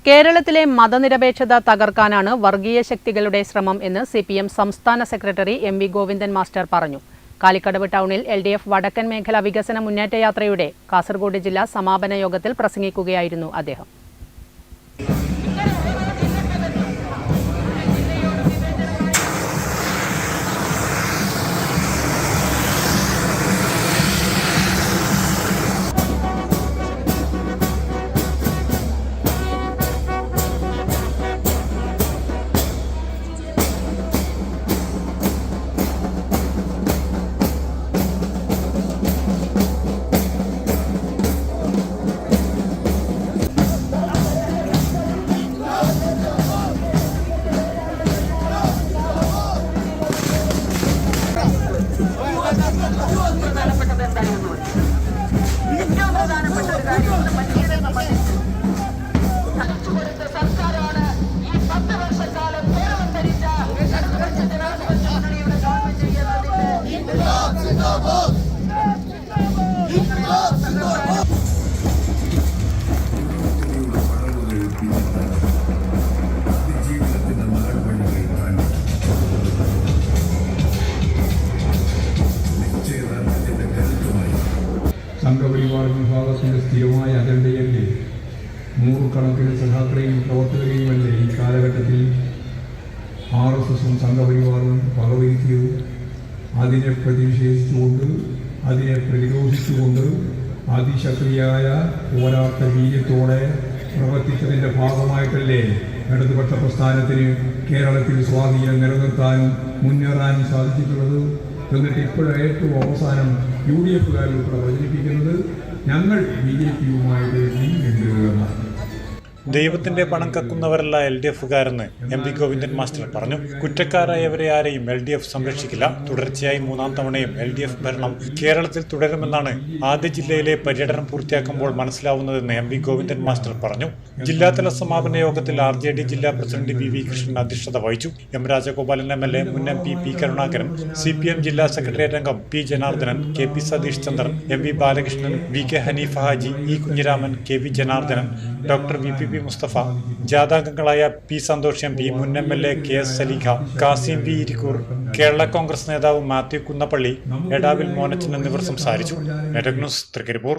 കേരളത്തിലെ മതനിരപേക്ഷത തകർക്കാനാണ് വർഗീയ ശക്തികളുടെ ശ്രമം എന്ന് സിപിഎം സംസ്ഥാന സെക്രട്ടറി എം.വി. ഗോവിന്ദൻ മാസ്റ്റർ പറഞ്ഞു. കാലിക്കടവ് ടൗണിൽ LDF വടക്കൻ മേഖല വികസന മുന്നേറ്റ യാത്രയുടെ കാസർഗോഡ് ജില്ലാ സമാപന യോഗത്തിൽ പ്രസംഗിക്കുകയായിരുന്നു അദ്ദേഹം. സംഘപരിവാർ വിഭാഗത്തിന്റെ സ്ഥിരമായ അജണ്ടയല്ലേ, നൂറുകണക്കിന് സഹാക്കളെയും പ്രവർത്തകരെയുമല്ലേ ഈ കാലഘട്ടത്തിൽ RSSും സംഘപരിവാറും വകവരുത്തിയത്. അതിനെ പ്രതിഷേധിച്ചുകൊണ്ട്, അതിനെ പ്രതിരോധിച്ചുകൊണ്ട് അതിശക്തിയായ പോരാട്ട വീര്യത്തോടെ പ്രവർത്തിച്ചതിൻ്റെ ഭാഗമായിട്ടല്ലേ ഇടതുപക്ഷ പ്രസ്ഥാനത്തിന് കേരളത്തിൽ സ്വാധീനം നിലനിർത്താനും മുന്നേറാനും സാധിച്ചിട്ടുള്ളത്. എന്നിട്ട് ഇപ്പോഴും ഏറ്റവും അവസാനം UDFകാരോട് പ്രചരിപ്പിക്കുന്നത് ഞങ്ങൾ BJPയുമായിട്ട് നീങ്ങുന്നുണ്ട് എന്നാണ്. ദൈവത്തിന്റെ പണം കക്കുന്നവരല്ല LDFകാരെന്ന് എം.വി. ഗോവിന്ദൻ മാസ്റ്റർ പറഞ്ഞു. കുറ്റക്കാരായവരെ ആരെയും LDF സംരക്ഷിക്കില്ല. തുടർച്ചയായി 3-ാം തവണയും LDF ഭരണം കേരളത്തിൽ തുടരുമെന്നാണ് ആദ്യ ജില്ലയിലെ പര്യടനം പൂർത്തിയാക്കുമ്പോൾ മനസ്സിലാവുന്നതെന്ന് എം.വി. ഗോവിന്ദൻ മാസ്റ്റർ പറഞ്ഞു. ജില്ലാതല സമാപന യോഗത്തിൽ RJD ജില്ലാ പ്രസിഡന്റ് V.V. കൃഷ്ണൻ അധ്യക്ഷത വഹിച്ചു. M. രാജഗോപാലൻ MLA, മുൻ MP P. കരുണാകരൻ, CPM ജില്ലാ സെക്രട്ടേറിയറ്റ് അംഗം P. Janardhanan, KP Satheesh Chandran, MV Balakrishnan, VK Haneefa Haji, E. Kunhiraman, KV Janardhanan, doctor VPP Musthafa, ജാഥാംഗങ്ങളായ P. സന്തോഷ് MP, മുൻ MLA KS Saleekha, Kasim V. Irikkur, Kerala congress നേതാവ് മാത്യു കുന്നപ്പള്ളി, എടാവിൽ മോനച്ചൻ എന്നിവർ സംസാരിച്ചു. Network news, Trikaripur.